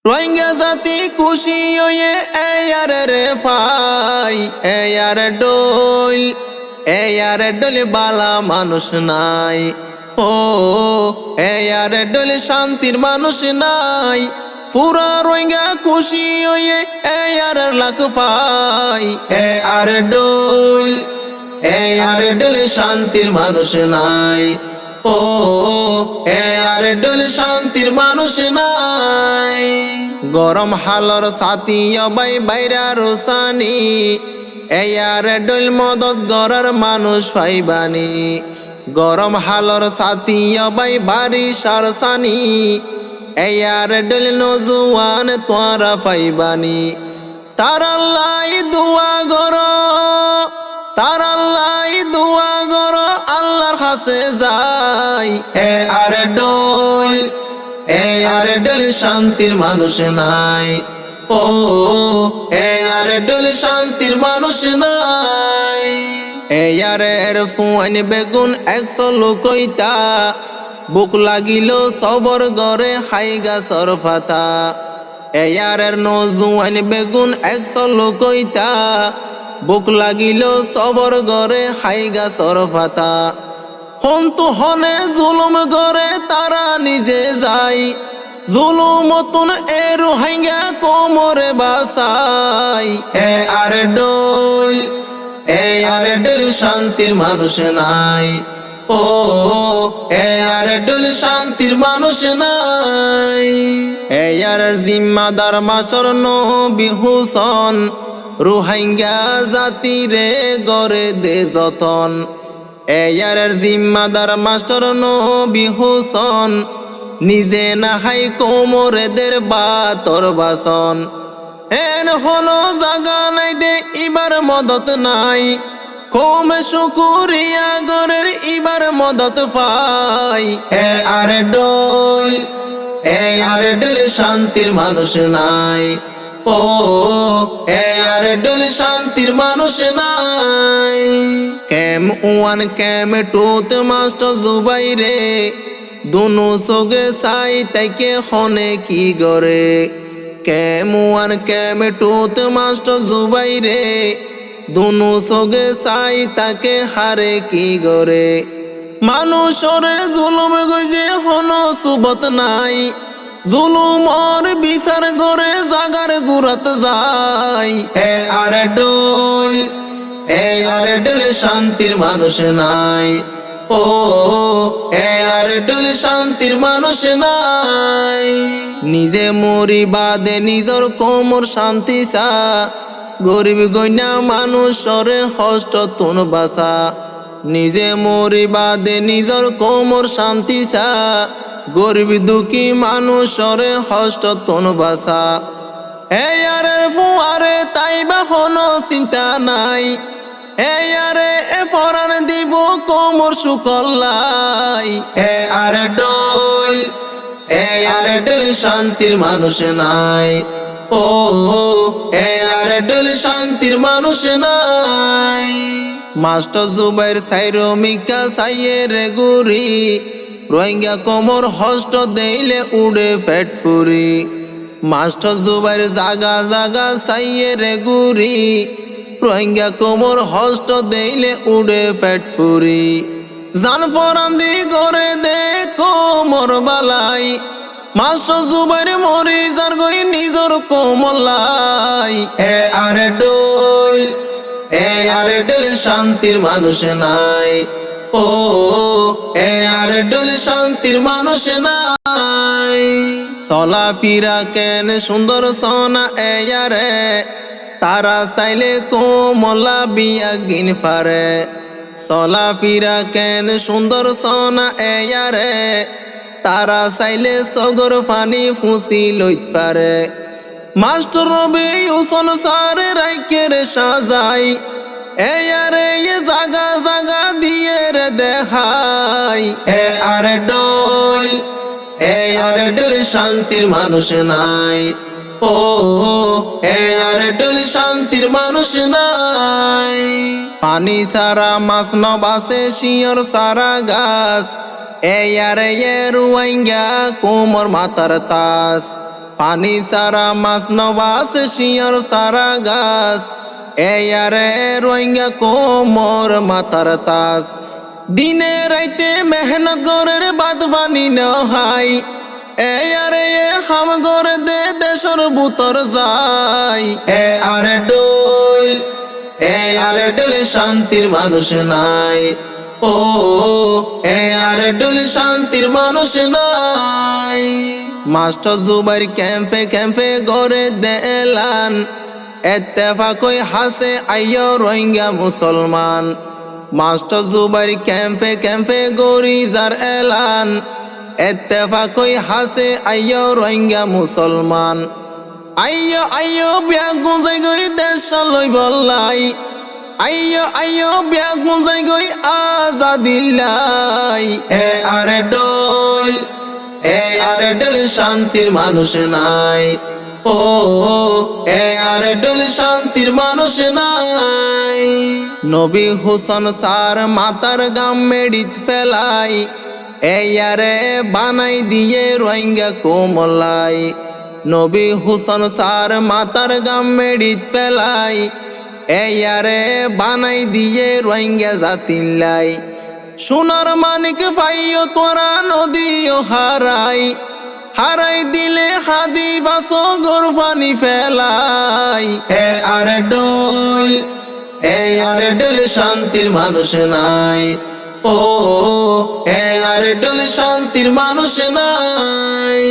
রোহিঙ্গা জাতি খুশি হয়ে এয়ারে রে ফাই এয়ারে ডোল বালা মানুষ নাই। ও এয়ারে ডোল শান্তির মানুষ নাই। পুরা রোহিঙ্গা খুশি হয়ে এয়ারে লাখ পাই এয়ারে ডোল শান্তির মানুষ নাই। ও এয়ারে ডোল শান্তির মানুষ নাই। গরম হালর সাথী অবাই বাইরা রোসানি এয়ারে ডোল মদত গড়ার মানুষ পাইবানি। গরম হালর সাথী অবাই বাড়ি সারসানি এয়ারে ডোল নজুয়ান তোরা পাইবানি। তারাল্লাই দোয়া গড় তারাল্লাই দোয়া গড় আল্লাহর কাছে যাই এয়ারে ডোল শান্তির মানুষ নাই। ও এয়ারে ডোল শান্তির মানুষ নাই। এয়ারের ফুয়াইন বেগুন 100 লোকইতা বুক লাগিল সবর গড়ে খাই গাছর ফাতা। এয়ারের নজুয়াইন বেগুন 100 লোকইতা বুক লাগিল সবর গড়ে খাই গাছর ফাতা। হন্তু হনে জুলুম গড়ে তারা নিজে যাই। জুলুমতুন এ রোহিঙ্গা কোমরে বাসাই এয়ারে ডোল শান্তির মানুষ নাই। ও এয়ারে ডোল শান্তির মানুষ নাই। এয়ারের জিম্মাদার মাসর নবী হুসন রোহিঙ্গা জাতিরে গড়ে দে যতন। এয়ারের জিম্মাদার মাস্টার নবী হুসন নিজে নাহাই কোমরেদের বাতর বাসন। এন হলো জাগা নাই দে ইবার মদত নাই। কমে শুকুরিয়া গরের ইবার মদত পাই এয়ারে ডোল শান্তির মানুষ নাই। ও এয়ারে ডোল শান্তির মানুষ নাই। ক্যাম 1 ক্যাম 2 মাস্টার জুবাইরে দুনু সোগে সাই তাইকে হনে কি গরে। ক্যাম 1 ক্যাম 2 মাস্টার জুবাইরে দুনু সোগে সাই তাকে হারে কি গরে। মানুষরে জুলুম গইজে হন সুবত নাই। জুলুমর বিচার গড়ে জাগার গুরত যাই এয়ারে ডোল শান্তির মানুষ নাই। ও এয়ারে ডোল শান্তির মানুষ নাই। নিজে মরি বাদে নিজর কোমর শান্তি চা। গরিব গইনা মানুষরে কষ্ট তুন বাসা। নিজে মরি বাদে নিজর কোমর শান্তি চা। গরিব দুঃখী মানুষরে কষ্ট তুন বাসা। এয়ারে ফুয়ারে তাইবা হনো চিন্তা নাই। এয়ারে এ ফরান দিব কোমর শুকল্লাই এয়ারে ডোল শান্তির মানুষ নাই। ও এয়ারে ডোল শান্তির মানুষ নাই। মাস্টার জুবাইর সাইরো মিকা সাইয়ের গুরি রোহিঙ্গা কোমর হষ্ট দেইলে উড়ে ফেট ফুরি। মাস্টার জুবাইর জাগা জাগা সাইয়ের গুরি রোহিঙ্গা কোমর হষ্ট দেইলে উড়ে ফেট ফুরি। জান ফরান্দি গড়ে দে কোমর বালাই। মাস্টার জুবাইর মরি যার গই নিজর কোমলাই এয়ারে ডোল শান্তির মানুষ নাই। ও এয়ারে ডোল শান্তির মানুষ নাই। চলা ফিরা কেন সুন্দর সোনা এয়ারে তারা চাইলে কোমলা বিয়া গিন ফারে। চলা ফিরা কেন সুন্দর সোনা এয়ারে তারা চাইলে সগর পানি ফুসি লইত পারে। মাস্টার রবি হুসন সারে রাইকের সাজাই এয়ারে এ জাগা জাগা দিয়ে রে দেখাই এয়ারে ডোল শান্তির মানুষ নাই। ও এয়ারে ডোল শান্তির মানুষ নাই। পানি সারা মাছ নবাসে শিয়র সারা গাছ এয়ারে রোহিঙ্গা কোমর মাতার তাস। পানি সারা মাছ নবাস শিয়র সারা গাছ এয়ারে রোহিঙ্গা কোমর মাতার তাস দিনে রাইতে মেহনত গরের বাদ বানি নহাই এয়ারে হাম গরে দে দেশর বুতর যাই আরে ডোল শান্তির মানুষ নাই ও আরে ডোল শান্তির মানুষ নাই মাস্টার জুবাইর ক্যাম্পে গড়ে দেলান এত্তেফাকই হাসে আইয়ো রোহিঙ্গা মুসলমান মাস্টার জুবাইর ক্যাম্পে গড়ি যার এলান এত্তেফাকই হাসে আইয়ো রোহিঙ্গা মুসলমান আইয়ো বিয়া গুঁজাই গই দেশ লই বললাই আইয়ো বিয়া গুঁজাই গই আজাদিল্লাই আরে ডোল শান্তির মানুষ নাই ও আরে ডোল শান্তির মানুষ নাই নবী হুসন সার মাতার গাম মেডিত ফেলাই এয়ারে বানাই দিয়ে রোহিঙ্গা কোমলাই নবী হুসন সার মাতার গাম মেডিত ফেলাই এয়ারে বানাই দিয়ে রোহিঙ্গা জাতিল্লাই সোনার মানিক পাইও তোরা নদীও হারাই দিলে হাদি বাসো গোর পানি ফেলাই আরে ডোল শান্তির মানুষ নাই ও আরে ডোল শান্তির মানুষ নাই।